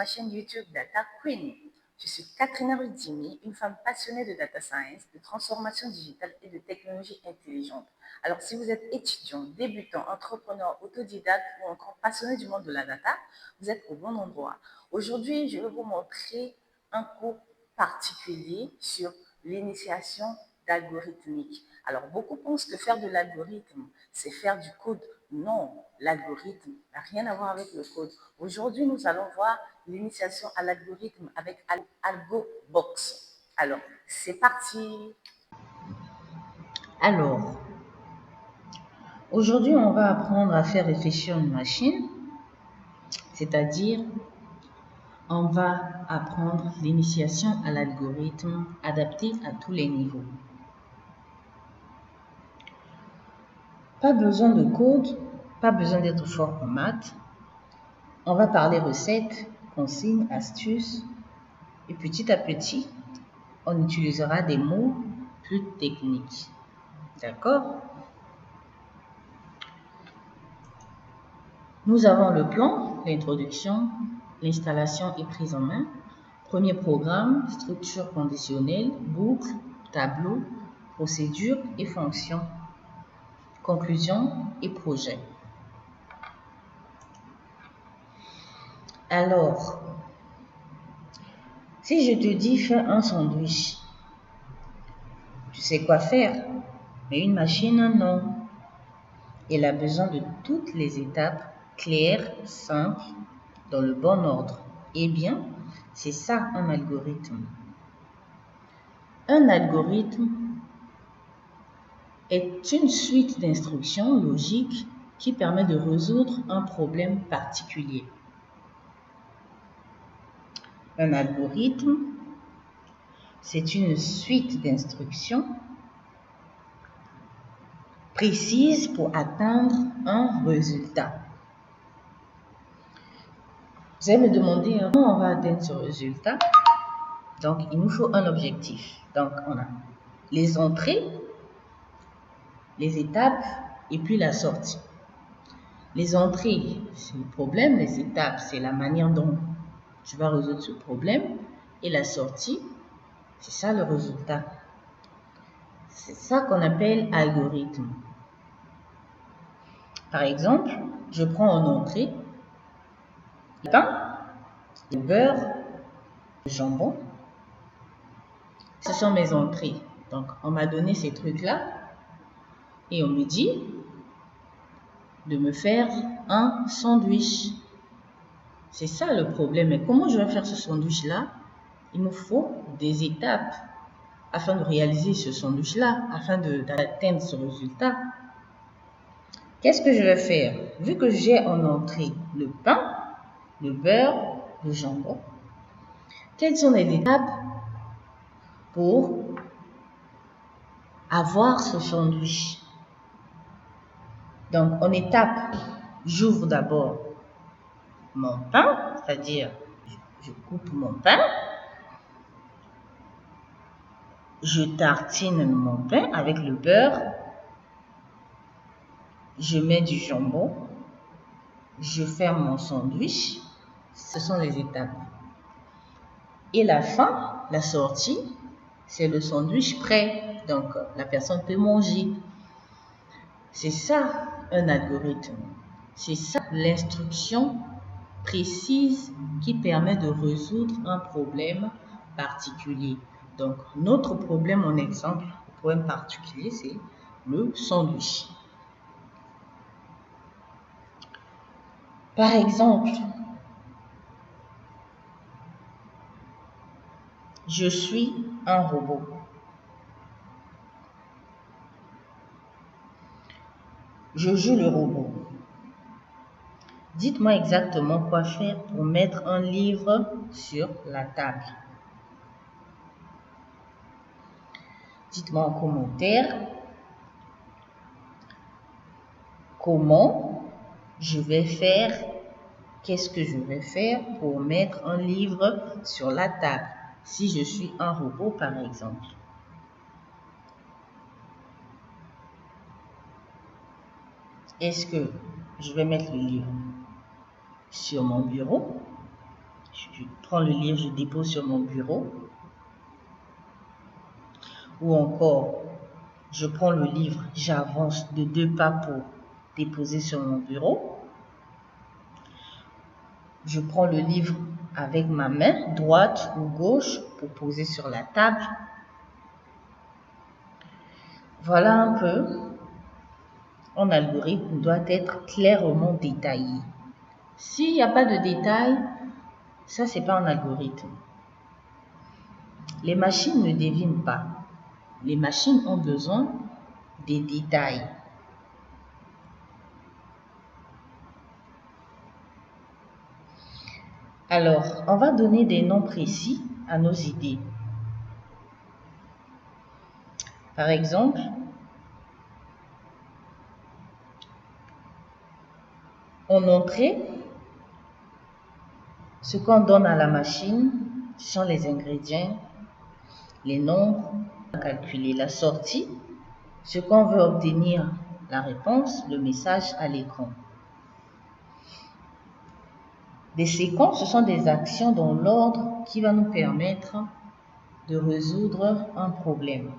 chaîne YouTube Data Queen. Je suis Katrina Rudimi, une femme passionnée de data science, de transformation digitale et de technologie intelligente. Alors, si vous êtes étudiant, débutant, entrepreneur, autodidacte ou encore passionné du monde de la data, vous êtes au bon endroit. Aujourd'hui, je vais vous montrer un cours particulier sur l'initiation d'algorithmique. Alors, beaucoup pensent que faire de l'algorithme, c'est faire du code. Non, l'algorithme n'a rien à voir avec le code. Aujourd'hui, nous allons voir l'initiation à l'algorithme avec AlgoBox. Alors, c'est parti. Alors, aujourd'hui, on va apprendre à faire réfléchir une machine, c'est-à-dire on va apprendre l'initiation à l'algorithme adapté à tous les niveaux. Pas besoin de code, pas besoin d'être fort en maths. On va parler recettes, consignes, astuces et petit à petit, on utilisera des mots plus techniques. D'accord? Nous avons le plan, l'introduction, l'installation et prise en main. Premier programme, structure conditionnelle, boucle, tableau, procédure et fonction. Conclusion et projet. Alors, si je te dis fais un sandwich, tu sais quoi faire, mais une machine, non. Elle a besoin de toutes les étapes claires, simples, dans le bon ordre. Eh bien, c'est ça un algorithme. Un algorithme est une suite d'instructions logiques qui permet de résoudre un problème particulier. Un algorithme, c'est une suite d'instructions précises pour atteindre un résultat. Vous allez me demander comment on va atteindre ce résultat. Donc, il nous faut un objectif. Donc, on a les entrées, les étapes et puis la sortie. Les entrées, c'est le problème. Les étapes, c'est la manière dont tu vas résoudre ce problème. Et la sortie, c'est ça le résultat. C'est ça qu'on appelle algorithme. Par exemple, je prends en entrée le pain, le beurre, le jambon. Ce sont mes entrées. Donc, on m'a donné ces trucs-là et on me dit de me faire un sandwich. C'est ça le problème. Mais comment je vais faire ce sandwich-là? Il me faut des étapes afin de réaliser ce sandwich-là, afin d'atteindre ce résultat. Qu'est-ce que je vais faire? Vu que j'ai en entrée le pain, le beurre, le jambon, quelles sont les étapes pour avoir ce sandwich? Donc, en étape, j'ouvre d'abord mon pain, c'est-à-dire je coupe mon pain, je tartine mon pain avec le beurre, je mets du jambon, je ferme mon sandwich. Ce sont les étapes. Et la fin, la sortie, c'est le sandwich prêt. Donc, la personne peut manger. C'est ça un algorithme. C'est ça l'instruction précise qui permet de résoudre un problème particulier. Donc, notre problème en exemple, le problème particulier, c'est le sandwich. Par exemple, je suis un robot. Je joue le robot. Dites-moi exactement quoi faire pour mettre un livre sur la table. Dites-moi en commentaire comment je vais faire, qu'est-ce que je vais faire pour mettre un livre sur la table si je suis un robot par exemple. Est-ce que je vais mettre le livre sur mon bureau? Je prends le livre, je dépose sur mon bureau. Ou encore, je prends le livre, j'avance de 2 pas pour déposer sur mon bureau. Je prends le livre avec ma main droite ou gauche pour poser sur la table. Voilà un peu. Un algorithme doit être clairement détaillé. S'il n'y a pas de détails, ça c'est pas un algorithme. Les machines ne devinent pas. Les machines ont besoin des détails. Alors, on va donner des noms précis à nos idées. Par exemple, en entrée, ce qu'on donne à la machine, ce sont les ingrédients, les nombres à calculer. La sortie, ce qu'on veut obtenir, la réponse, le message à l'écran. Des séquences, ce sont des actions dans l'ordre qui va nous permettre de résoudre un problème.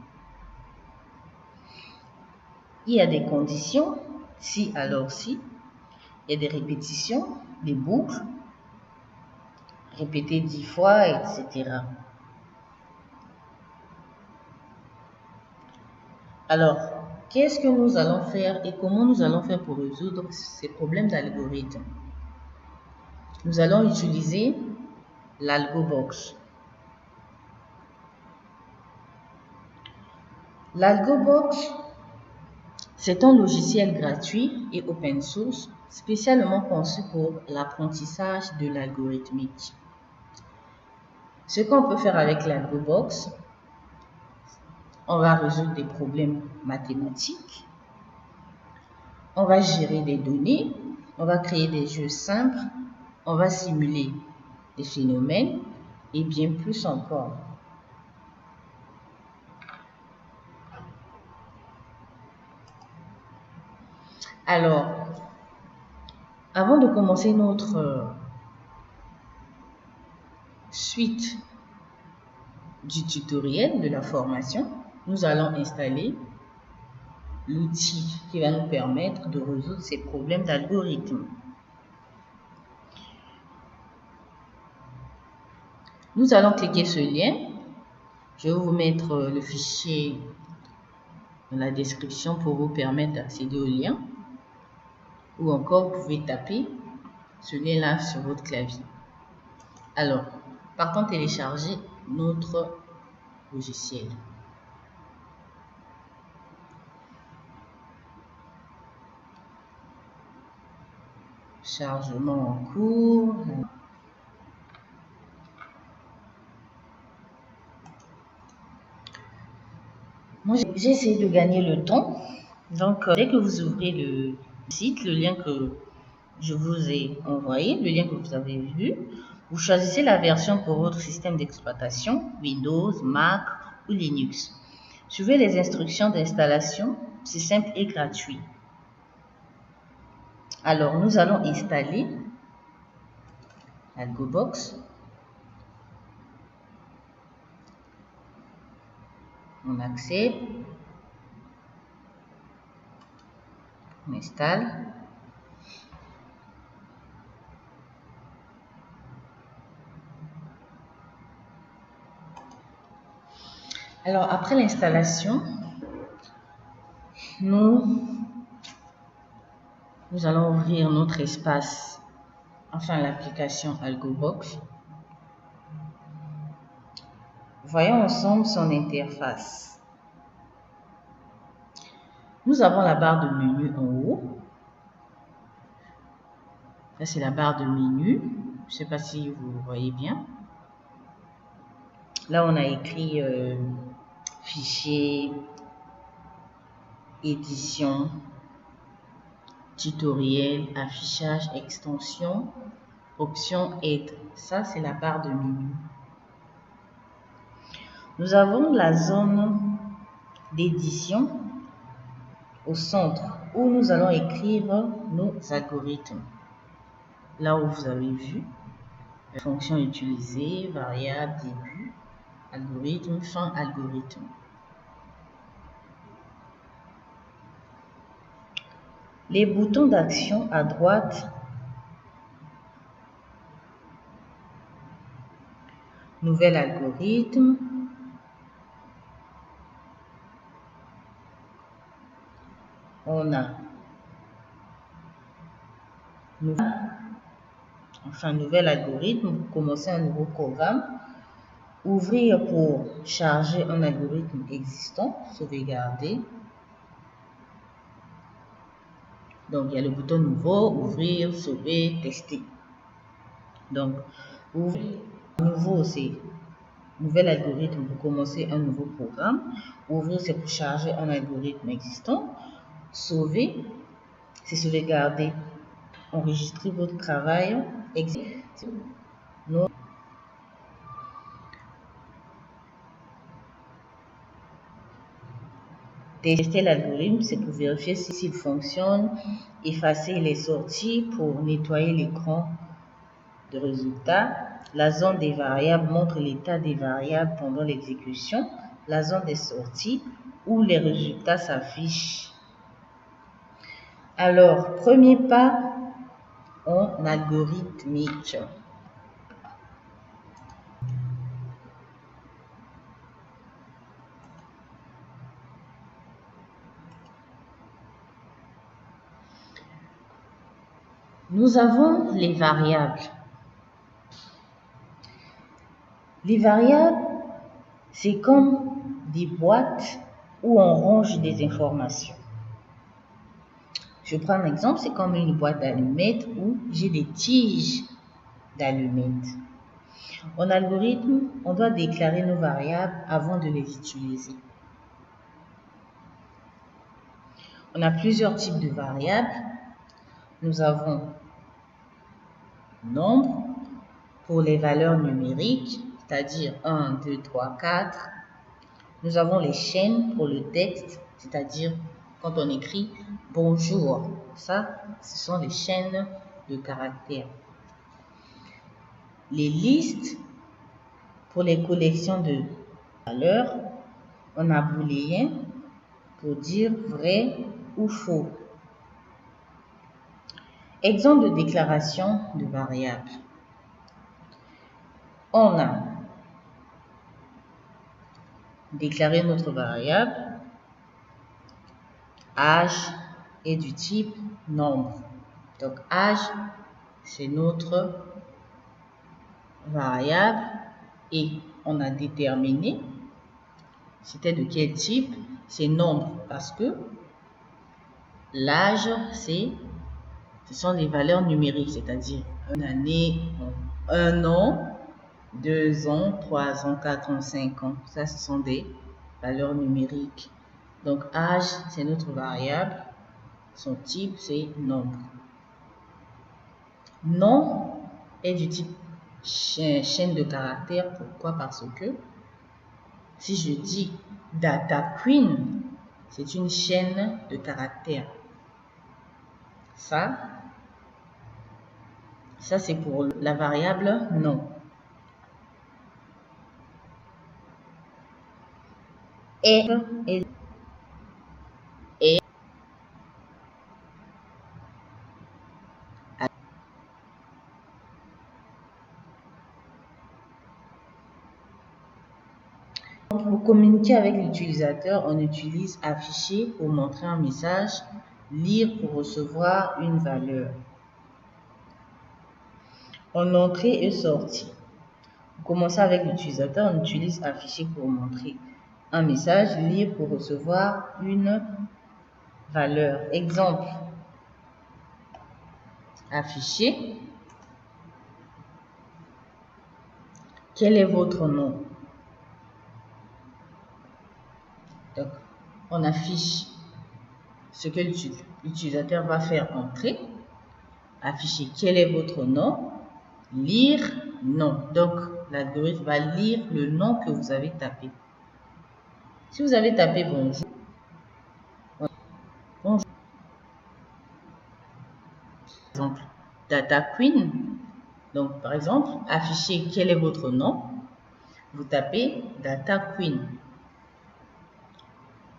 Il y a des conditions, si alors si. Il y a des répétitions, des boucles, répéter 10 fois, etc. Alors, qu'est-ce que nous allons faire et comment nous allons faire pour résoudre ces problèmes d'algorithme? Nous allons utiliser l'AlgoBox. L'AlgoBox, c'est un logiciel gratuit et open source spécialement conçu pour l'apprentissage de l'algorithmique. Ce qu'on peut faire avec l'AlgoBox, on va résoudre des problèmes mathématiques, on va gérer des données, on va créer des jeux simples, on va simuler des phénomènes et bien plus encore. Alors, avant de commencer notre suite du tutoriel de la formation, nous allons installer l'outil qui va nous permettre de résoudre ces problèmes d'algorithme. Nous allons cliquer sur ce lien. Je vais vous mettre le fichier dans la description pour vous permettre d'accéder au lien. Ou encore, vous pouvez taper ce lien-là sur votre clavier. Alors, partons télécharger notre logiciel. Chargement en cours. Moi, j'ai essayé de gagner le temps. Donc, dès que vous ouvrez le site, le lien que je vous ai envoyé, le lien que vous avez vu, vous choisissez la version pour votre système d'exploitation, Windows, Mac ou Linux. Suivez les instructions d'installation, c'est simple et gratuit. Alors, nous allons installer l'AlgoBox. On accepte. On installe. Alors, après l'installation, nous allons ouvrir notre espace, enfin l'application AlgoBox. Voyons ensemble son interface. Nous avons la barre de menu en haut. Ça, c'est la barre de menu. Je ne sais pas si vous voyez bien. Là, on a écrit fichier, édition, tutoriel, affichage, extension, option aide. Ça, c'est la barre de menu. Nous avons la zone d'édition au centre où nous allons écrire nos algorithmes. Là où vous avez vu. Fonction utilisée, variable, début, algorithme, fin algorithme. Les boutons d'action à droite, nouvel algorithme, on a nouvel algorithme, vous commencez un nouveau programme, ouvrir pour charger un algorithme existant, sauvegarder. Donc, il y a le bouton nouveau, ouvrir, sauver, tester. Donc, ouvrir, nouveau, c'est nouvel algorithme pour commencer un nouveau programme. Ouvrir, c'est pour charger un algorithme existant. Sauver, c'est sauvegarder, enregistrer votre travail. Tester l'algorithme, c'est pour vérifier s'il fonctionne. Effacer les sorties pour nettoyer l'écran de résultat. La zone des variables montre l'état des variables pendant l'exécution. La zone des sorties où les résultats s'affichent. Alors, premier pas en algorithmique. Nous avons les variables. Les variables, c'est comme des boîtes où on range des informations. Je prends un exemple, c'est comme une boîte d'allumettes où j'ai des tiges d'allumettes. En algorithme, on doit déclarer nos variables avant de les utiliser. On a plusieurs types de variables. Nous avons nombre pour les valeurs numériques, c'est-à-dire 1, 2, 3, 4. Nous avons les chaînes pour le texte, c'est-à-dire quand on écrit bonjour. Ça, ce sont les chaînes de caractères. Les listes pour les collections de valeurs. On a booléen pour dire vrai ou faux. Exemple de déclaration de variable. On a déclaré notre variable. Âge est du type nombre. Donc âge, c'est notre variable et on a déterminé c'était de quel type, c'est nombre parce que l'âge, ce sont les valeurs numériques, c'est-à-dire une année, un an, 2 ans, 3 ans, 4 ans, 5 ans. Ça, ce sont des valeurs numériques. Donc, âge, c'est notre variable. Son type, c'est nombre. Nom est du type chaîne de caractères. Pourquoi? Parce que si je dis Data Queen, c'est une chaîne de caractères. Ça c'est pour la variable nom. Et pour communiquer avec l'utilisateur, on utilise afficher pour montrer un message, lire pour recevoir une valeur. En entrée et sortie. Pour commencer avec l'utilisateur, on utilise afficher pour montrer un message, lire pour recevoir une valeur. Exemple, afficher. Quel est votre nom? Donc, on affiche ce que l'utilisateur va faire entrer. Afficher quel est votre nom. Lire nom. Donc, l'algorithme va lire le nom que vous avez tapé. Si vous avez tapé bonjour, bonjour. Par exemple, Data Queen, Donc, par exemple, afficher quel est votre nom. Vous tapez Data Queen.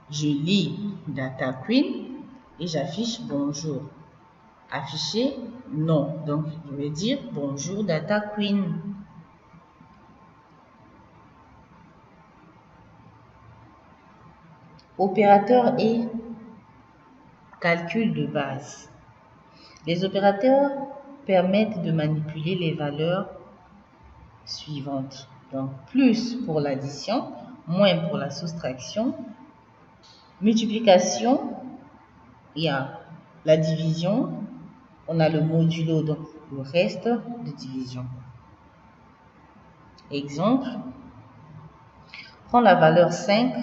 Je lis Data Queen et j'affiche bonjour. Afficher nom. Donc, je vais dire bonjour Data Queen. Opérateur et calcul de base. Les opérateurs permettent de manipuler les valeurs suivantes. Donc, plus pour l'addition, moins pour la soustraction. Multiplication, il y a la division, on a le modulo, donc le reste de division. Exemple, prends la valeur 5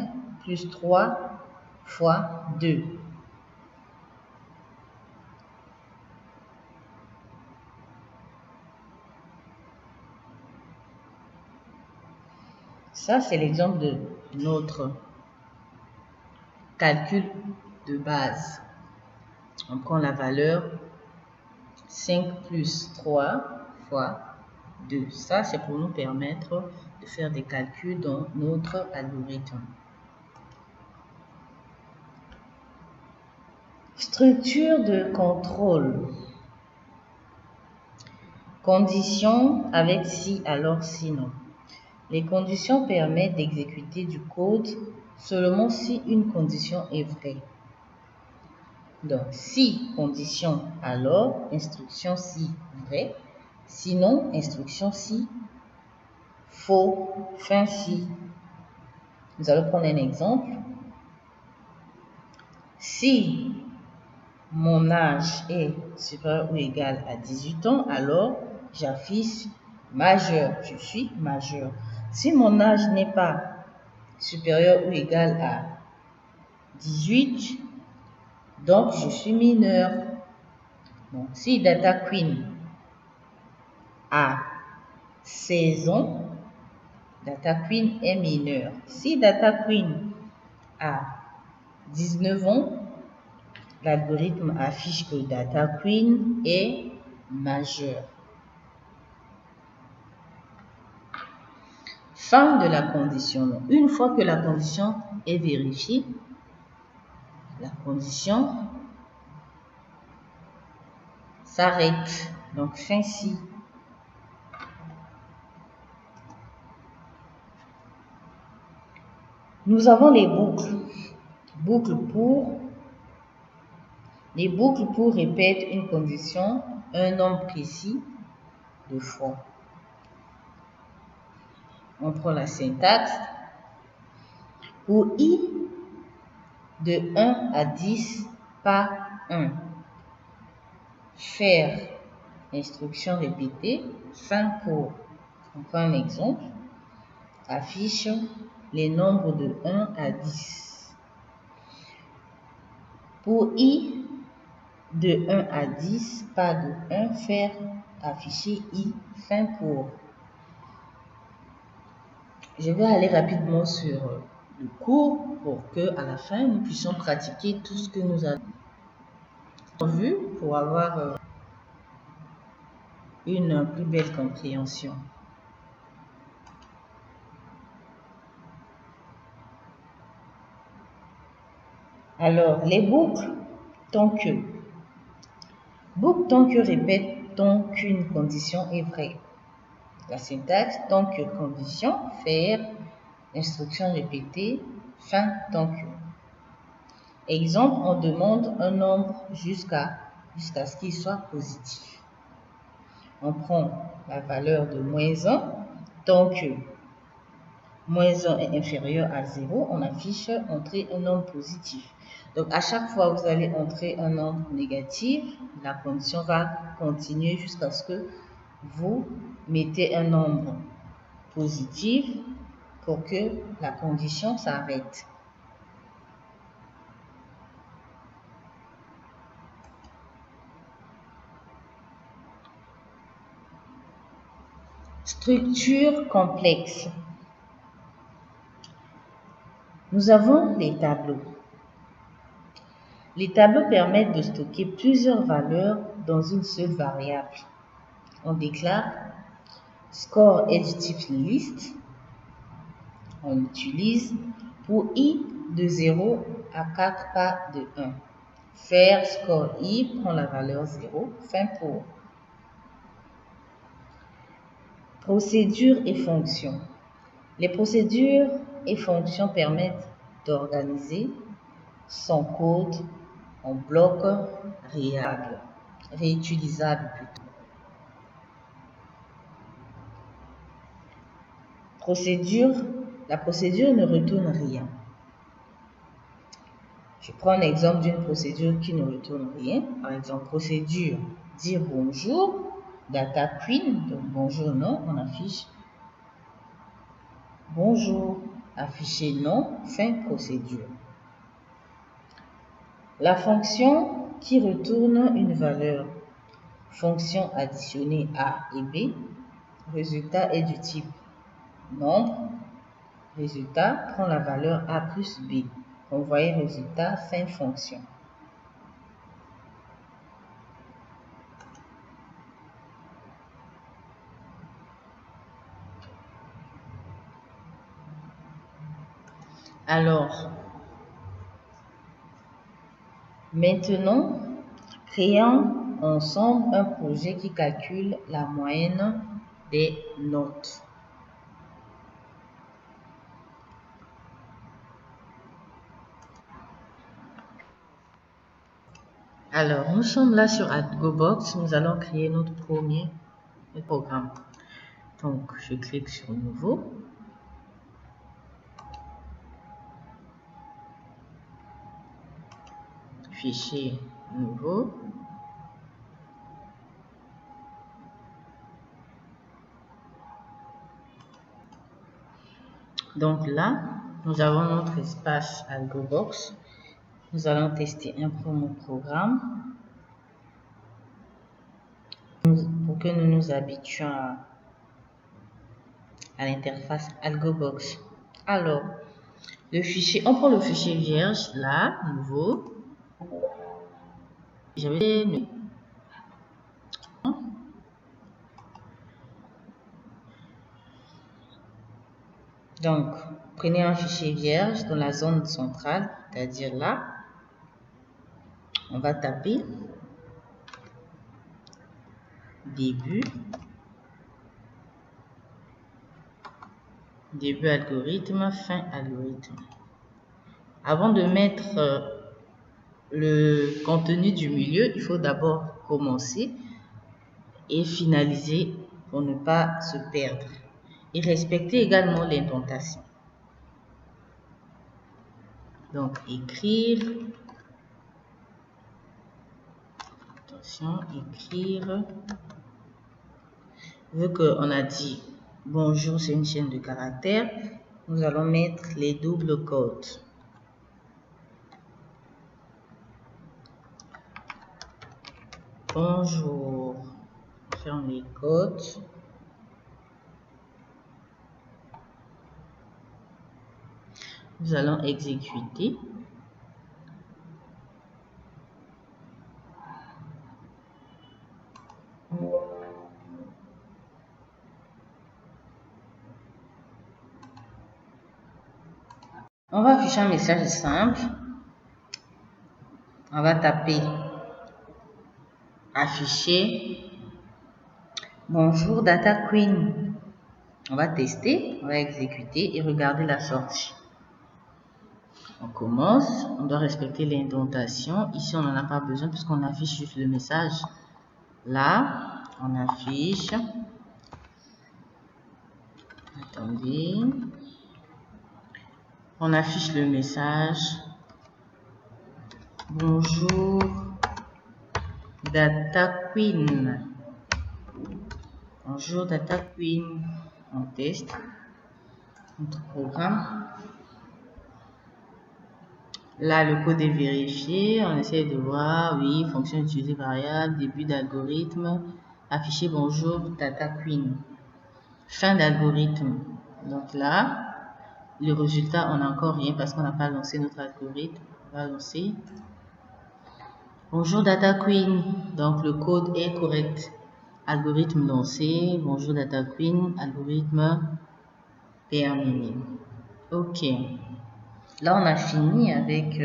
plus 3 fois 2. Ça, c'est l'exemple de notre calcul de base. On prend la valeur 5 plus 3 fois 2. Ça, c'est pour nous permettre de faire des calculs dans notre algorithme. Structure de contrôle. Conditions avec si, alors, sinon. Les conditions permettent d'exécuter du code seulement si une condition est vraie. Donc, si condition, alors, instruction si vrai, sinon, instruction si faux, fin si. Nous allons prendre un exemple. Si mon âge est supérieur ou égal à 18 ans, alors j'affiche majeur, je suis majeur. Si mon âge n'est pas supérieur ou égal à 18, donc je suis mineur. Donc, si Data Queen a 16 ans, Data Queen est mineur. Si Data Queen a 19 ans, l'algorithme affiche que Data Queen est majeur. Fin de la condition. Une fois que la condition est vérifiée, la condition s'arrête. Donc, fin si. Nous avons les boucles. Les boucles pour répéter une condition un nombre précis de fois. On prend la syntaxe. Pour i de 1 à 10, pas 1. Faire instruction répétée, fin pour. On prend un exemple. Affiche les nombres de 1 à 10. Pour i de 1 à 10, pas de 1, faire afficher i, fin pour. Je vais aller rapidement sur le cours pour que à la fin nous puissions pratiquer tout ce que nous avons vu pour avoir une plus belle compréhension. Alors, les boucles tant que. Boucle tant que répète tant qu'une condition est vraie. La syntaxe tant que condition, faire, instruction répétée, fin tant que. Exemple, on demande un nombre jusqu'à ce qu'il soit positif. On prend la valeur de moins 1, tant que moins 1 est inférieur à 0, on affiche entrer un nombre positif. Donc, à chaque fois que vous allez entrer un nombre négatif, la condition va continuer jusqu'à ce que vous mettez un nombre positif pour que la condition s'arrête. Structure complexe. Nous avons les tableaux. Les tableaux permettent de stocker plusieurs valeurs dans une seule variable. on déclare score est du type list. On l'utilise pour i de 0 à 4 pas de 1. Faire score i prend la valeur 0. Fin pour. Procédures et fonctions. Les procédures et fonctions permettent d'organiser son code en blocs réutilisables plutôt. La procédure ne retourne rien. Je prends un exemple d'une procédure qui ne retourne rien. Par exemple, procédure dire bonjour, data queen, donc bonjour non, on affiche bonjour, afficher non, fin procédure. La fonction qui retourne une valeur, fonction additionnée A et B, résultat est du type nombre, résultat prend la valeur A plus B, envoyer résultat, fin fonction. Alors, maintenant, créons ensemble un projet qui calcule la moyenne des notes. Alors, nous sommes là sur AlgoBox. Nous allons créer notre premier programme. Donc, je clique sur Nouveau. Fichier Nouveau. Donc là, nous avons notre espace AlgoBox. Nous allons tester un premier programme pour que nous nous habituions à l'interface AlgoBox. Alors, le fichier, on prend le fichier vierge, là, nouveau. Je vais donc, prenez un fichier vierge dans la zone centrale, c'est-à-dire là. On va taper début algorithme, fin algorithme. Avant de mettre le contenu du milieu, il faut d'abord commencer et finaliser pour ne pas se perdre. Et respecter également l'indentation. Donc, écrire. Attention, écrire. Vu qu'on a dit bonjour, c'est une chaîne de caractères, nous allons mettre les doubles quotes. Bonjour, ferme les quotes. Nous allons exécuter. On va afficher un message simple. On va taper afficher bonjour Data Queen. On va tester, on va exécuter et regarder la sortie. On commence, on doit respecter l'indentation. Ici, on n'en a pas besoin puisqu'on affiche juste le message. Là, on affiche. Attendez. On affiche le message. Bonjour Data Queen. Bonjour Data Queen. On teste notre programme. Là, le code est vérifié. On essaie de voir, oui, fonction utilisée variable, début d'algorithme, afficher bonjour Data Queen. Fin d'algorithme. Donc là, le résultat, on n'a encore rien parce qu'on n'a pas lancé notre algorithme. On va lancer. Bonjour Data Queen. Donc le code est correct. algorithme lancé, bonjour Data Queen, algorithme terminé. Ok, là on a fini avec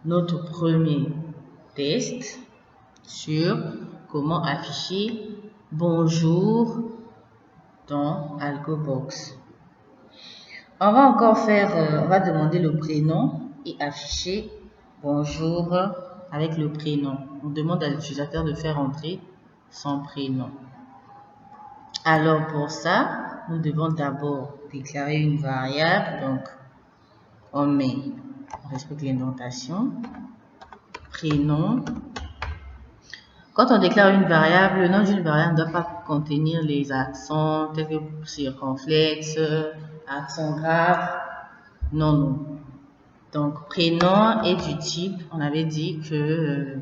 notre premier test sur comment afficher bonjour dans AlgoBox. On va encore faire, on va demander le prénom et afficher bonjour avec le prénom. On demande à l'utilisateur de faire entrer son prénom. Alors pour ça, nous devons d'abord déclarer une variable. Donc on respecte l'indentation, prénom. Quand on déclare une variable, le nom d'une variable ne doit pas contenir les accents tels que circonflexe, accent grave. Non. Donc, prénom est du type, on avait dit que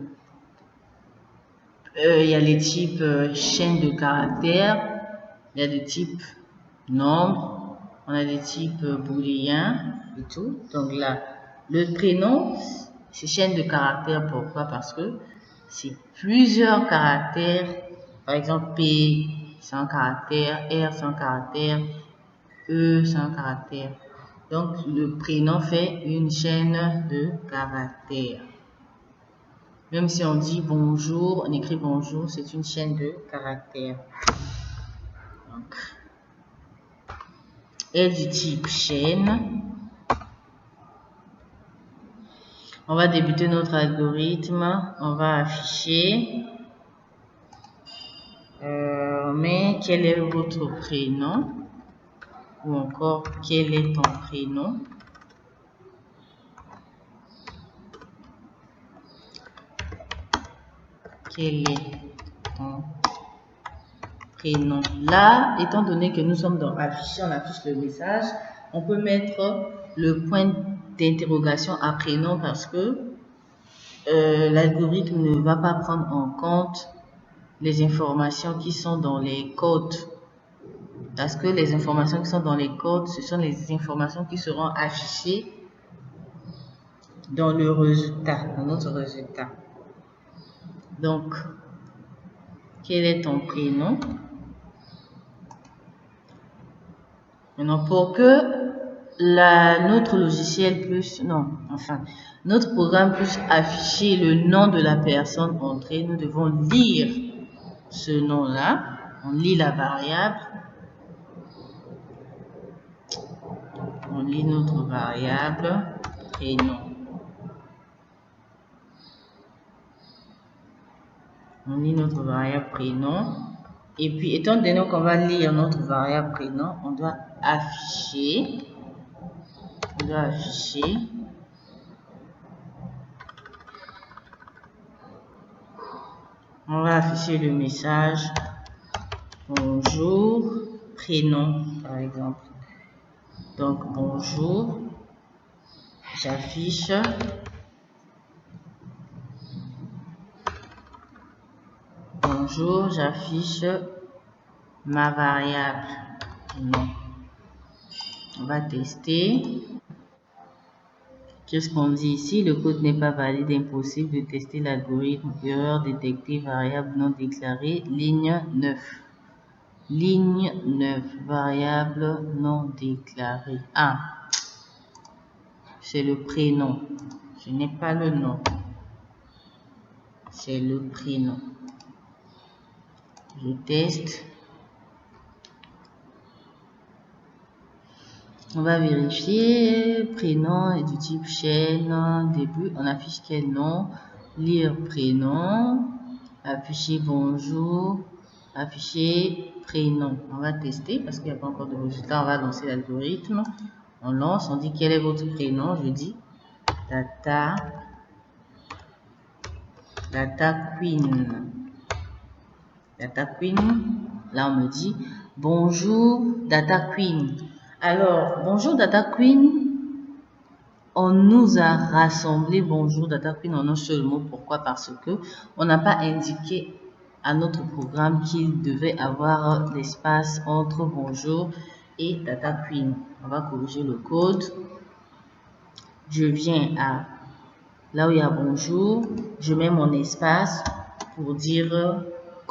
il y a les types chaîne de caractères, il y a des types nombre, on a des types booléens et tout. Donc là, le prénom, c'est chaîne de caractères. Pourquoi? Parce que c'est plusieurs caractères. Par exemple, P, c'est un caractère, R, c'est un caractère, E, c'est un caractère. Donc, le prénom fait une chaîne de caractères. Même si on dit bonjour, on écrit bonjour, c'est une chaîne de caractères. Donc, est du type chaîne. On va débuter notre algorithme. On va afficher. Mais quel est votre prénom? Ou encore, quel est ton prénom? Quel est ton prénom? Là, étant donné que nous sommes dans afficher, on affiche le message, on peut mettre le point d'interrogation à prénom parce que l'algorithme ne va pas prendre en compte les informations qui sont dans les codes. Parce que les informations qui sont dans les codes, ce sont les informations qui seront affichées dans le résultat, dans notre résultat. Donc, quel est ton prénom? Maintenant, pour que notre logiciel puisse, notre programme puisse afficher le nom de la personne entrée, nous devons lire ce nom-là. On lit la variable. On lit notre variable prénom. On lit notre variable prénom. Et puis, étant donné qu'on va lire notre variable prénom, on doit afficher. On va afficher le message bonjour prénom par exemple. Donc bonjour, j'affiche ma variable prénom. On va tester. Qu'est-ce qu'on dit ici? Le code n'est pas valide, impossible de tester l'algorithme. Erreur détectée, variable non déclarée, ligne 9. Ligne 9, variable non déclarée. Ah, c'est le prénom. Je n'ai pas le nom. C'est le prénom. Je teste. On va vérifier. Prénom est du type chaîne. Début, on affiche quel nom? Lire prénom. Afficher bonjour. Afficher prénom. On va tester parce qu'il n'y a pas encore de résultat. On va lancer l'algorithme. On lance. On dit quel est votre prénom? Je dis Data Queen. Data Queen. Là, on me dit bonjour Data Queen. Alors, bonjour Data Queen, on nous a rassemblé bonjour Data Queen en un seul mot. Pourquoi? Parce que on n'a pas indiqué à notre programme qu'il devait avoir l'espace entre bonjour et Data Queen. On va corriger le code. Je viens à là où il y a bonjour, je mets mon espace pour dire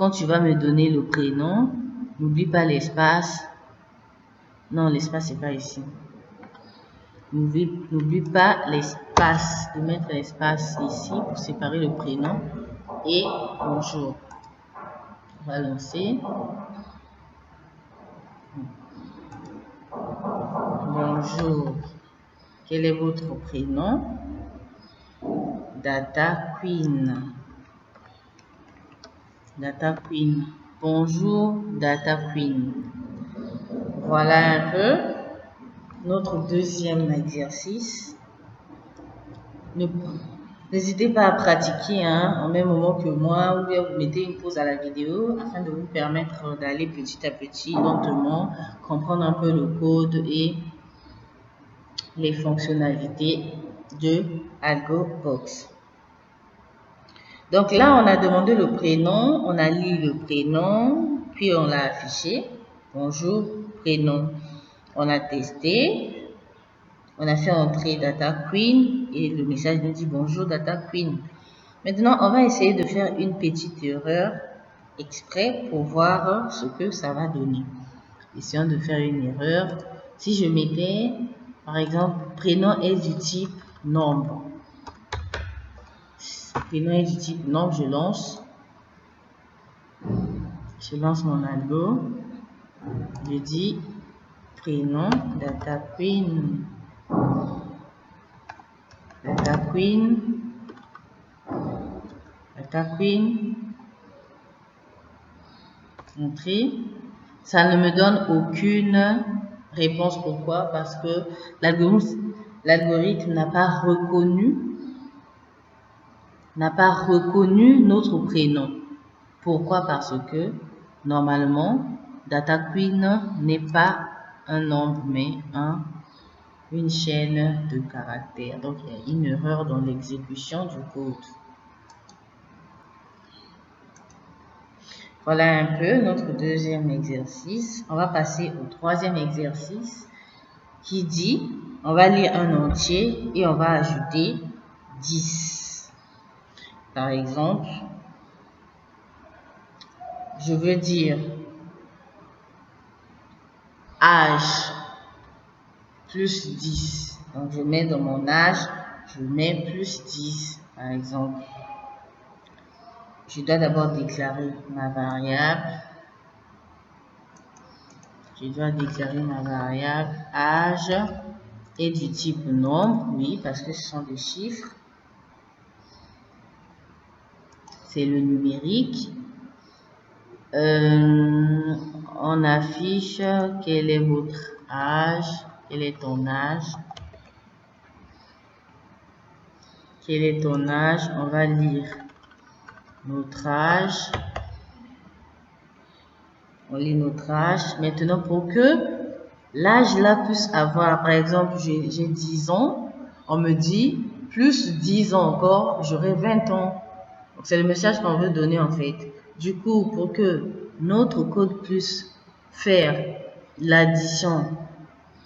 quand tu vas me donner le prénom, n'oublie pas l'espace. Non, l'espace, c'est pas ici. N'oublie pas l'espace, de mettre l'espace ici pour séparer le prénom et bonjour. On va lancer. Bonjour. Quel est votre prénom? Data Queen. Data Queen. Bonjour, Data Queen. Voilà un peu notre deuxième exercice. N'hésitez pas à pratiquer en même moment que moi, ou bien vous mettez une pause à la vidéo afin de vous permettre d'aller petit à petit, lentement, comprendre un peu le code et les fonctionnalités de AlgoBox. Donc là, on a demandé le prénom, on a lu le prénom, puis on l'a affiché. Bonjour, prénom. On a testé, on a fait entrer Data Queen et le message nous dit bonjour Data Queen. Maintenant, on va essayer de faire une petite erreur exprès pour voir ce que ça va donner. Essayons de faire une erreur. Si je mettais, par exemple, prénom est du type nombre. Prénom est du type nombre, je lance. Je lance mon algo. Je dis prénom, Data Queen. Data Queen. Data Queen. Entrée. Ça ne me donne aucune réponse. Pourquoi? Parce que l'algorithme n'a pas reconnu notre prénom. Pourquoi? Parce que normalement, Data Queen n'est pas un nombre, mais une chaîne de caractères. Donc, il y a une erreur dans l'exécution du code. Voilà un peu notre deuxième exercice. On va passer au troisième exercice qui dit, on va lire un entier et on va ajouter 10. Par exemple, je veux dire âge plus 10. Donc, je mets dans mon âge, je mets plus 10, par exemple. Je dois d'abord déclarer ma variable. Je dois déclarer ma variable âge est du type nombre, oui, parce que ce sont des chiffres. C'est le numérique. On affiche quel est votre âge, quel est ton âge. Quel est ton âge? On va lire notre âge. On lit notre âge. Maintenant, pour que l'âge là puisse avoir, par exemple, j'ai 10 ans, on me dit plus 10 ans encore, j'aurai 20 ans. Donc, c'est le message qu'on veut donner en fait. Du coup, pour que notre code puisse faire l'addition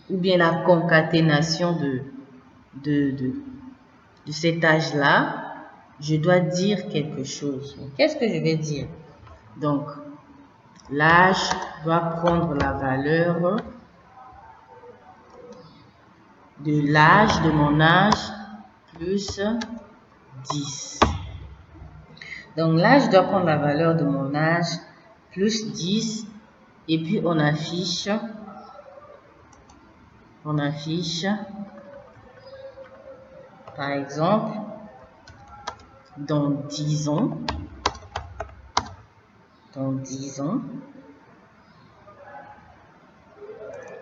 ou bien la concaténation de cet âge-là, je dois dire quelque chose. Qu'est-ce que je vais dire? Donc, l'âge doit prendre la valeur de l'âge de mon âge plus 10. Donc, l'âge doit prendre la valeur de mon âge plus 10. Et puis, on affiche par exemple, dans 10 ans,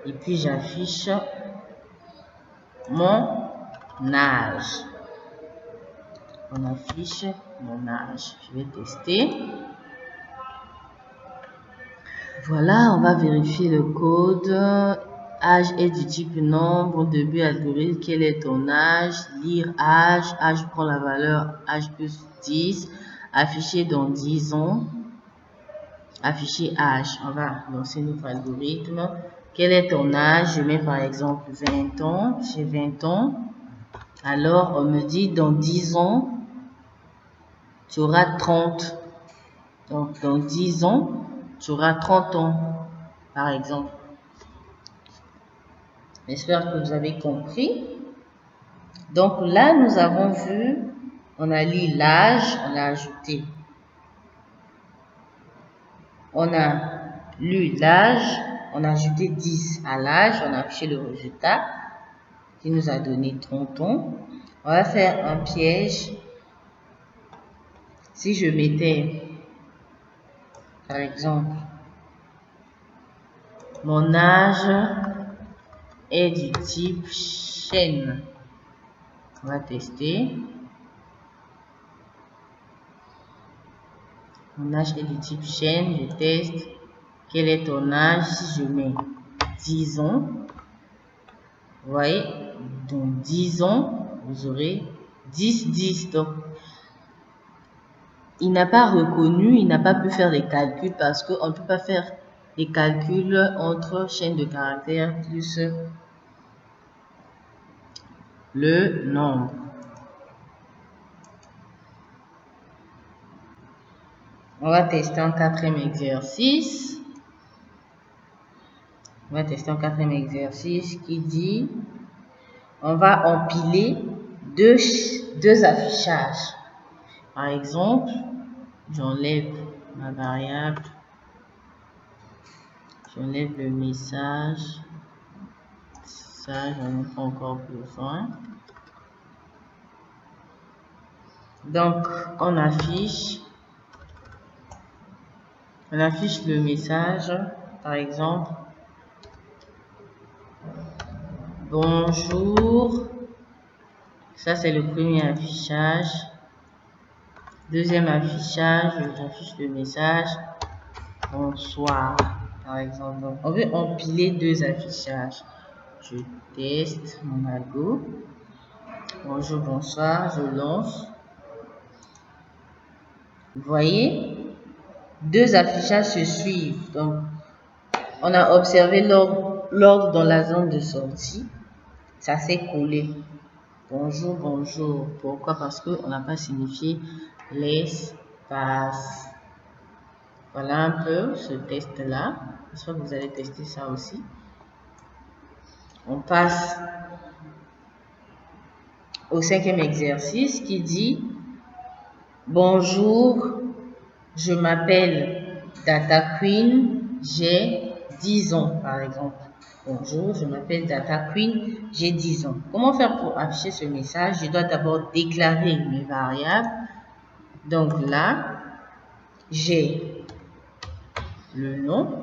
et puis j'affiche mon âge. On affiche mon âge. Je vais tester. Voilà, on va vérifier le code. Âge est du type nombre. Début algorithme. Quel est ton âge? Lire âge. Âge prend la valeur âge plus 10. Afficher dans 10 ans. Afficher âge. On va lancer notre algorithme. Quel est ton âge? Je mets par exemple 20 ans. J'ai 20 ans. Alors, on me dit dans 10 ans, tu auras 30. Donc, dans 10 ans, tu auras 30 ans, par exemple. J'espère que vous avez compris. Donc là, nous avons vu, on a lu l'âge, on a ajouté. On a lu l'âge, on a ajouté 10 à l'âge, on a affiché le résultat qui nous a donné 30 ans. On va faire un piège. Si je mettais, par exemple, mon âge est du type chaîne. On va tester. Mon âge est du type chaîne. Je teste. Quel est ton âge? Si je mets 10 ans, vous voyez, dans 10 ans, vous aurez 10, 10. Donc, il n'a pas reconnu, il n'a pas pu faire les calculs parce qu'on ne peut pas faire les calculs entre chaîne de caractères plus le nombre. On va tester un quatrième exercice. On va tester un quatrième exercice qui dit on va empiler deux affichages. Par exemple, j'enlève ma variable, j'enlève le message, ça j'en ai pas encore besoin. Donc on affiche le message, par exemple, bonjour, ça c'est le premier affichage. Deuxième affichage, j'affiche le message, bonsoir, par exemple. Donc, on veut empiler deux affichages. Je teste mon algo. Bonjour, bonsoir, je lance. Vous voyez, deux affichages se suivent. Donc, on a observé l'ordre dans la zone de sortie. Ça s'est collé. Bonjour, bonjour. Pourquoi? Parce qu'on n'a pas signifié l'espace. Voilà un peu ce test-là. J'espère que vous allez tester ça aussi. On passe au cinquième exercice qui dit bonjour, je m'appelle Data Queen, j'ai 10 ans par exemple. Bonjour, je m'appelle Data Queen, j'ai 10 ans. Comment faire pour afficher ce message? Je dois d'abord déclarer mes variables. Donc là, j'ai le nom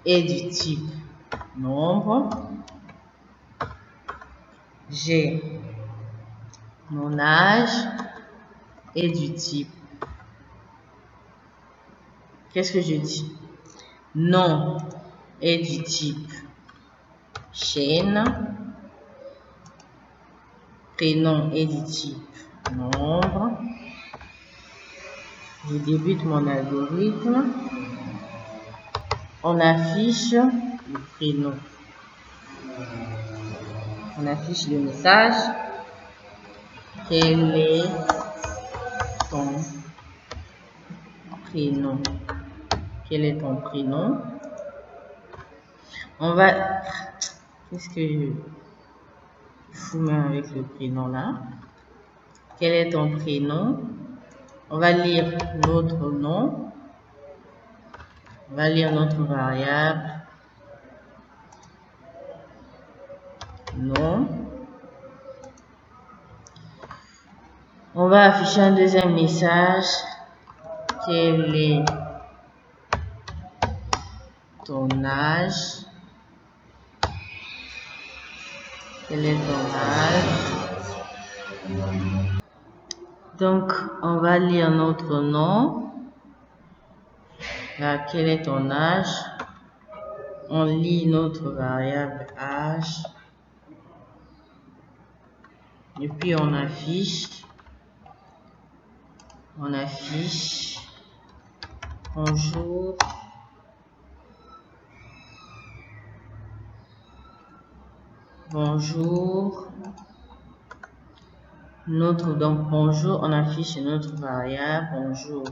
est du type nombre. J'ai mon âge est du type. Qu'est-ce que je dis? Nom est du type chaîne. Prénom est du type nombre. Je débute mon algorithme. On affiche le prénom. On affiche le message. Quel est ton prénom? Quel est ton prénom? On va... Qu'est-ce que je fous avec le prénom là? Quel est ton prénom? On va lire notre nom. On va lire notre variable. Nom. On va afficher un deuxième message. Quel est ton âge? Quel est ton âge? Donc, on va lire notre nom. Là, quel est ton âge? On lit notre variable âge. Et puis, on affiche. Bonjour. Bonjour. donc bonjour, on affiche notre variable bonjour.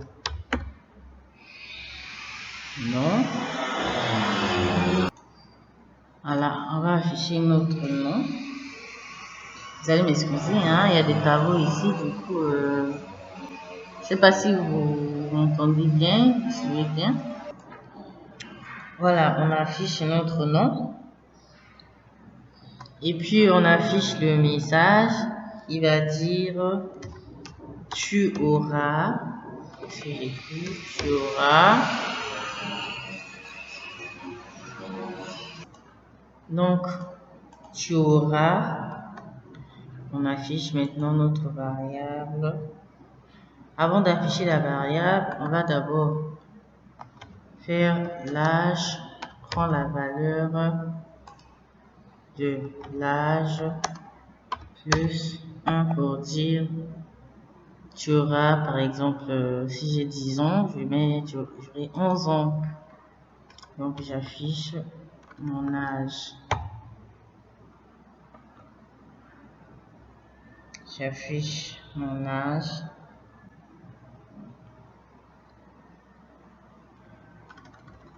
Non. Voilà, on va afficher notre nom. Vous allez m'excuser, hein, il y a des travaux ici, du coup, je sais pas si vous m'entendez bien, vous suivez bien. Voilà, on affiche notre nom. Et puis, on affiche le message. Il va dire, tu auras, si j'écris, tu auras. Donc, tu auras. On affiche maintenant notre variable. Avant d'afficher la variable, on va d'abord faire l'âge, prend la valeur de l'âge plus 1 pour dire tu auras, par exemple, si j'ai 10 ans, j'aurai 11 ans. Donc j'affiche mon âge. J'affiche mon âge.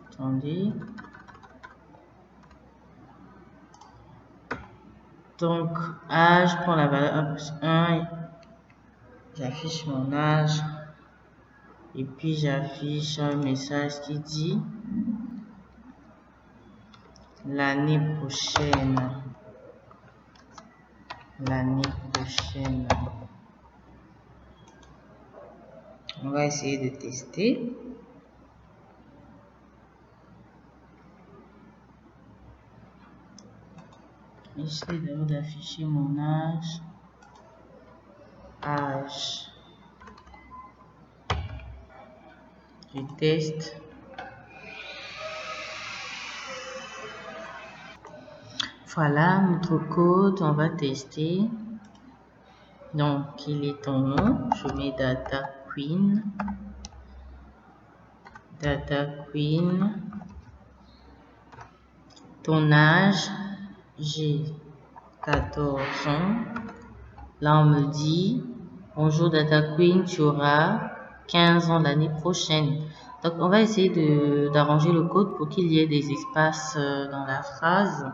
Attendez. Donc, âge pour la valeur 1 plus 1. J'affiche mon âge. Et puis, j'affiche un message qui dit l'année prochaine. L'année prochaine. On va essayer de tester. J'essaie d'abord d'afficher mon âge. Âge. Je teste. Voilà notre code, on va tester. Donc, il est ton nom. Je mets Data Queen. Data Queen. Ton âge, j'ai 14 ans. Là, on me dit, bonjour Data Queen, tu auras 15 ans l'année prochaine. Donc, on va essayer d'arranger le code pour qu'il y ait des espaces dans la phrase.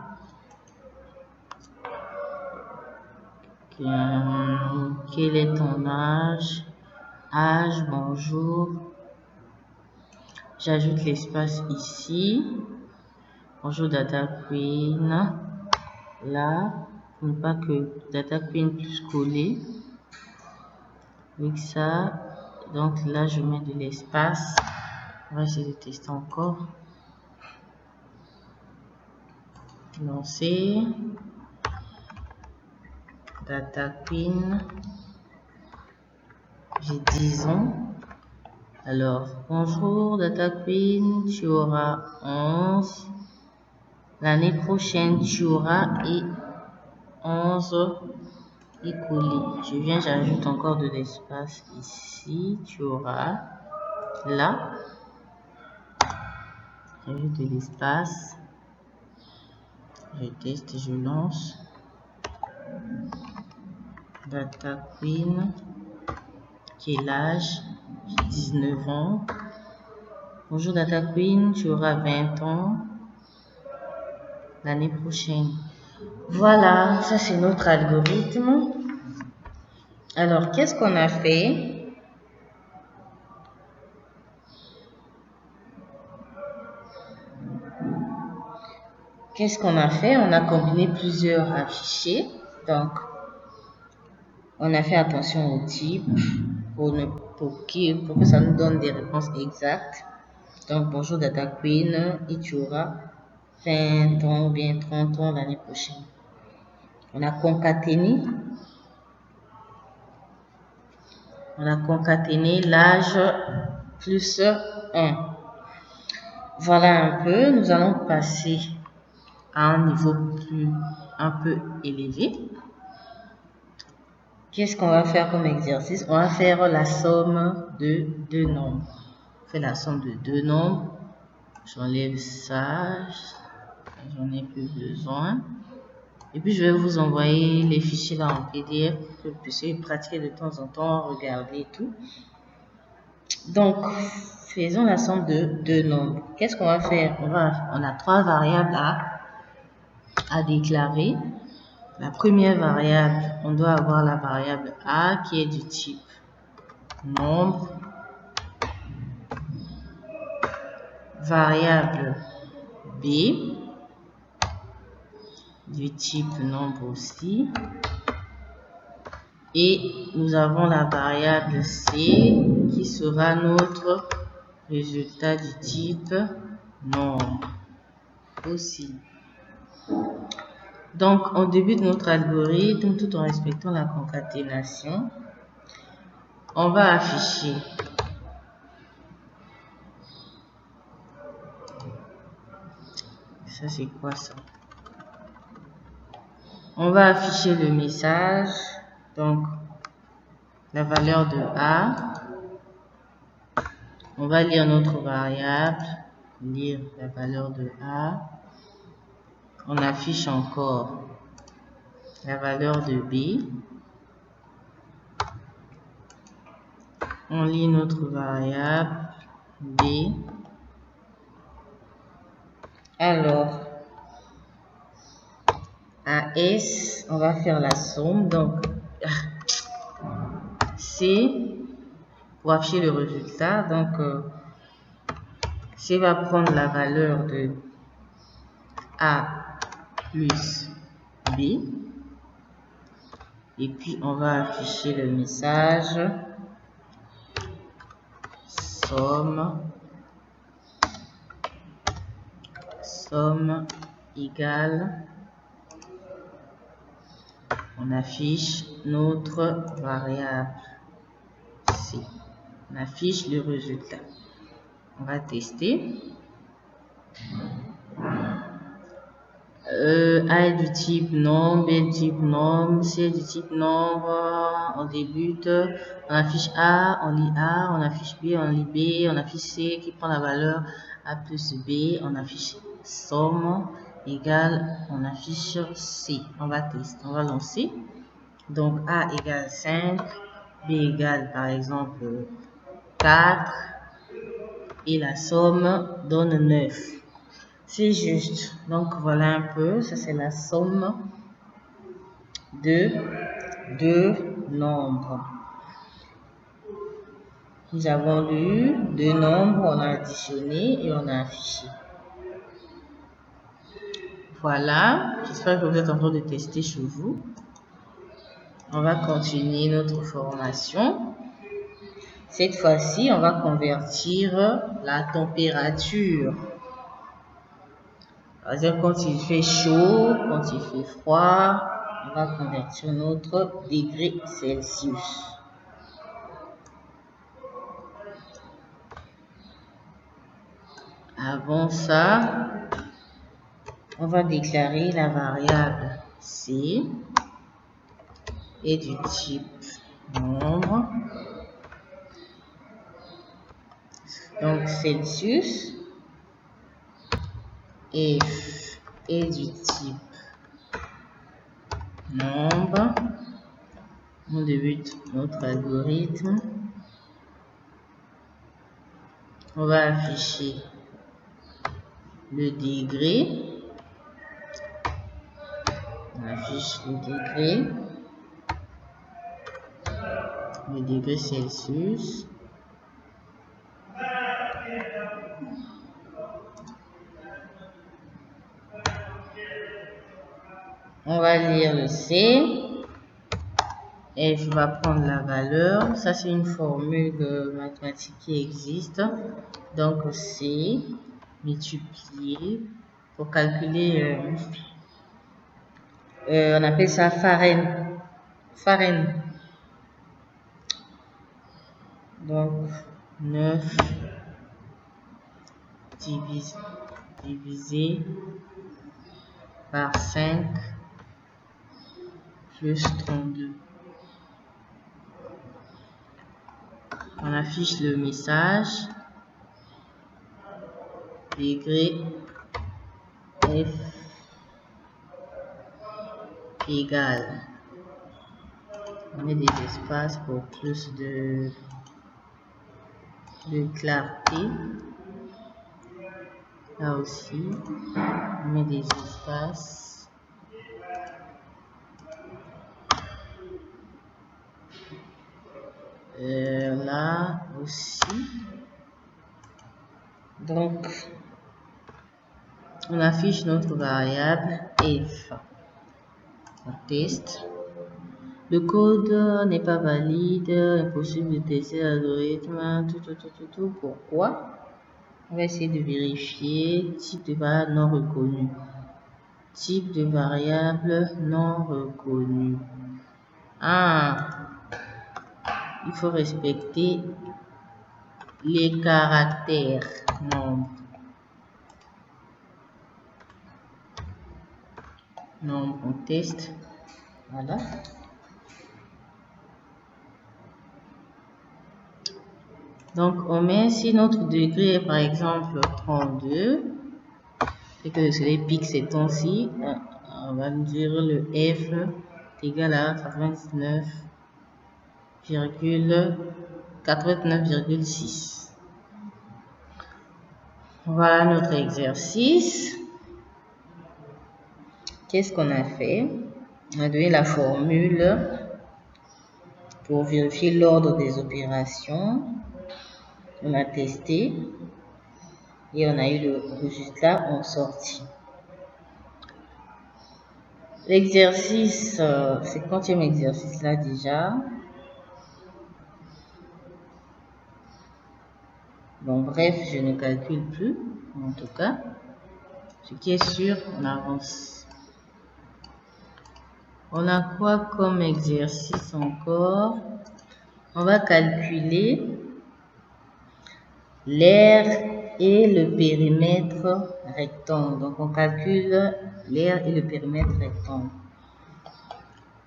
Quel est ton âge? Âge, bonjour. J'ajoute l'espace ici. Bonjour Data Queen. Là, pour ne pas que Data Queen puisse coller. Avec ça, donc là, je mets de l'espace. On va essayer de tester encore. Lancer. Data Queen. J'ai 10 ans. Alors, bonjour Data Queen, tu auras 11. L'année prochaine, tu auras et 11 et collé. Je viens, j'ajoute encore de l'espace ici. Tu auras là. J'ajoute de l'espace. Je teste et je lance. Data Queen. Quel âge? J'ai 19 ans. Bonjour Data Queen, tu auras 20 ans l'année prochaine. Voilà, ça c'est notre algorithme. Alors, qu'est-ce qu'on a fait? Qu'est-ce qu'on a fait? On a combiné plusieurs affichés. Donc, on a fait attention au type pour que ça nous donne des réponses exactes. Donc, bonjour Data Queen, et tu auras 20 ans ou bien 30 ans l'année prochaine. On a concaténé l'âge plus 1. Voilà un peu. Nous allons passer à un niveau un peu élevé. Qu'est-ce qu'on va faire comme exercice? On va faire la somme de deux nombres. On fait la somme de deux nombres. J'enlève ça. J'en ai plus besoin. Et puis, je vais vous envoyer les fichiers là en PDF pour que vous puissiez pratiquer de temps en temps, regarder et tout. Donc, faisons la somme de deux nombres. Qu'est-ce qu'on va faire? On a trois variables à déclarer. La première variable, on doit avoir la variable A qui est du type nombre. Variable B du type nombre aussi. Et nous avons la variable C qui sera notre résultat du type nombre aussi. Donc, on débute notre algorithme tout en respectant la concaténation. On va afficher ça, c'est quoi ça? On va afficher le message, donc la valeur de A. On va lire notre variable, lire la valeur de A. On affiche encore la valeur de B. On lit notre variable B. Alors, à S, on va faire la somme. Donc, C, pour afficher le résultat, donc C va prendre la valeur de A plus B. Et puis, on va afficher le message somme égale. On affiche notre variable C. On affiche le résultat. On va tester. A est du type nombre, B est du type nombre, C est du type nombre. On débute, on affiche A, on lit A, on affiche B, on lit B, on affiche C qui prend la valeur A plus B, on affiche somme égale, on affiche C. On va tester, on va lancer. Donc A égale 5, B égale par exemple 4 et la somme donne 9. C'est juste. Donc voilà un peu, ça c'est la somme de deux nombres. Nous avons lu deux nombres, on a additionné et on a affiché. Voilà, j'espère que vous êtes en train de tester chez vous. On va continuer notre formation. Cette fois-ci, on va convertir la température. Par exemple, quand il fait chaud, quand il fait froid, on va convertir notre degré Celsius. Avant ça, on va déclarer la variable C est du type nombre. Donc Celsius F est du type nombre. On débute notre algorithme. On va afficher le degré. On affiche le degré Celsius. On va lire le C. F va prendre la valeur. Ça, c'est une formule mathématique qui existe. Donc, C multiplié pour calculer, on appelle ça farine. Donc, 9 divisé par 5 plus 32. On affiche le message degré F égale. On met des espaces pour plus de clarté. Là aussi, on met des espaces. Là aussi. Donc, on affiche notre variable f. On teste. Le code n'est pas valide, impossible de tester l'algorithme, tout. Pourquoi? On va essayer de vérifier. Type de variable non reconnu. Type de variable non reconnu. Il faut respecter les caractères nombres. Nombre, on teste. Voilà. Donc, on met ici notre degré est par exemple 32. Et que le soleil pique ces temps-ci. On va dire le F est égal à 89,6. Voilà notre exercice. Qu'est-ce qu'on a fait? On a donné la formule pour vérifier l'ordre des opérations. On a testé et on a eu le résultat en sortie. L'exercice, c'est le 40e exercice là déjà. Bon, bref, je ne calcule plus, en tout cas. Ce qui est sûr, on avance. On a quoi comme exercice encore? On va calculer l'aire et le périmètre rectangle. Donc, on calcule l'aire et le périmètre rectangle.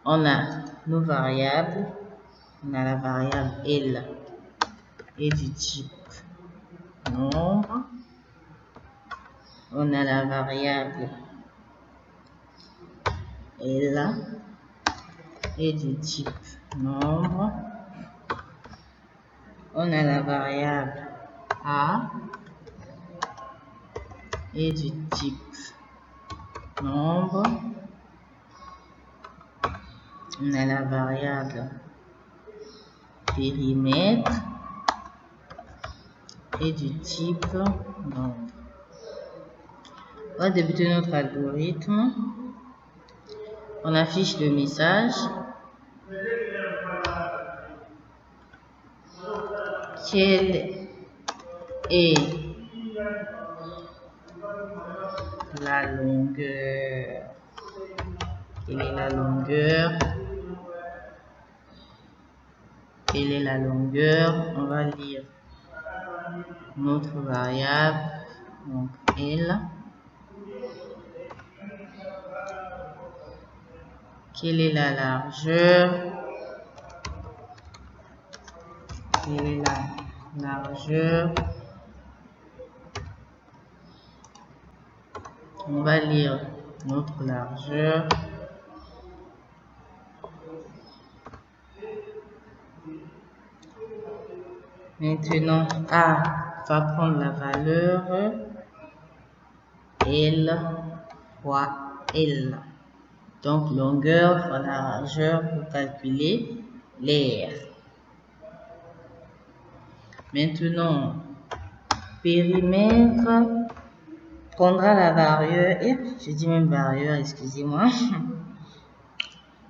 On a nos variables. On a la variable L et du type nombre. On a la variable L et du type nombre. On a la variable A et du type nombre. On a la variable périmètre et du type nombre. On va débuter notre algorithme. On affiche le message. Quelle est la longueur? Quelle est la longueur? Quelle est la longueur? On va lire notre variable, donc L. Quelle est la largeur? Quelle est la largeur? On va lire notre largeur. Maintenant, A va prendre la valeur L fois L. Donc, longueur fois largeur pour calculer l'aire. Maintenant, périmètre prendra la valeur, je dis même valeur, excusez-moi,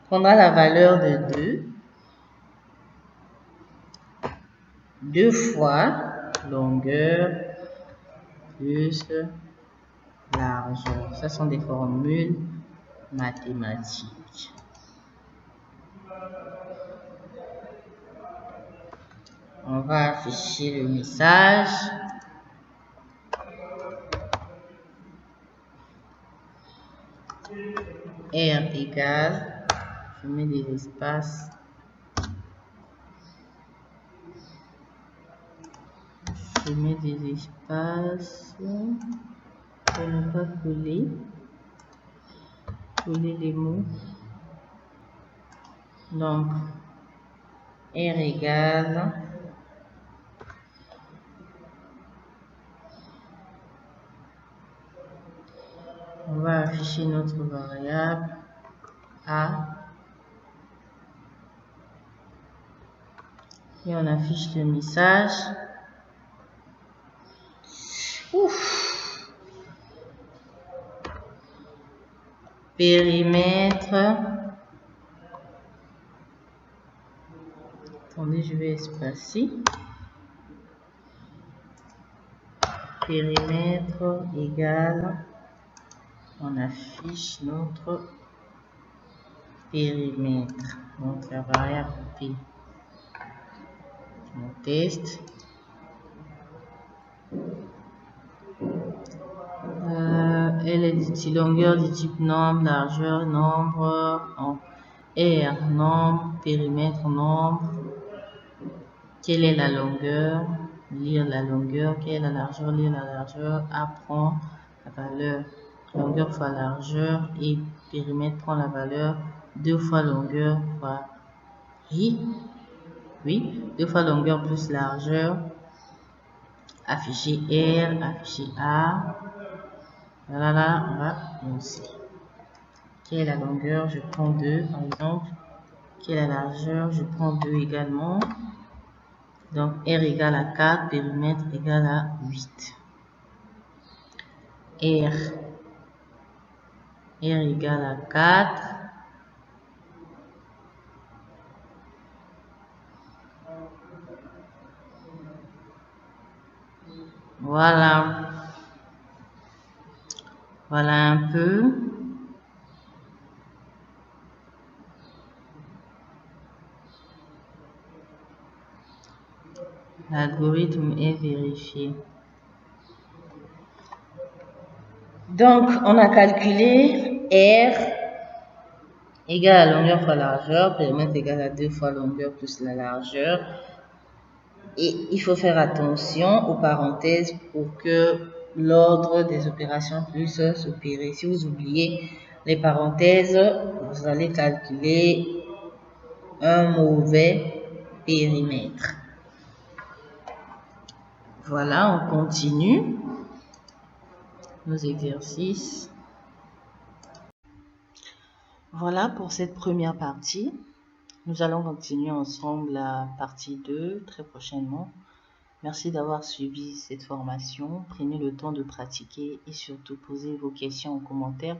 prendra la valeur de 2. 2 fois longueur plus largeur. Ce sont des formules mathématiques. On va afficher le message. R égale, je mets des espaces. Je mets des espaces pour ne pas coller les mots. Donc, R égale on va afficher notre variable A et on affiche le message. Ouf. Périmètre. Attendez, je vais espacer. Périmètre égale, on affiche notre périmètre, donc la variable P. On teste. Elle est de type longueur, de type nombre, largeur, nombre, R, nombre, périmètre, nombre. Quelle est la longueur? Lire la longueur. Quelle est la largeur? Lire la largeur. A prend la valeur longueur fois largeur et périmètre prend la valeur 2 fois longueur fois I. Oui, 2 fois longueur plus largeur. Afficher R, afficher A. Voilà, là, on va lancer. Quelle est la longueur? Je prends 2 par exemple. Quelle est la largeur? Je prends 2 également. Donc R égale à 4, périmètre égale à 8. R égale à 4. Voilà. Voilà un peu. L'algorithme est vérifié. Donc, on a calculé R égale à longueur fois largeur, périmètre égale à 2 fois longueur plus la largeur. Et il faut faire attention aux parenthèses pour que l'ordre des opérations puisse s'opérer. Si vous oubliez les parenthèses, vous allez calculer un mauvais périmètre. Voilà, on continue nos exercices. Voilà pour cette première partie. Nous allons continuer ensemble la partie 2 très prochainement. Merci d'avoir suivi cette formation. Prenez le temps de pratiquer et surtout posez vos questions en commentaire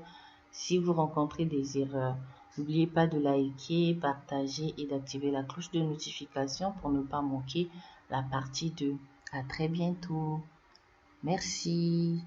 si vous rencontrez des erreurs. N'oubliez pas de liker, partager et d'activer la cloche de notification pour ne pas manquer la partie 2. À très bientôt. Merci.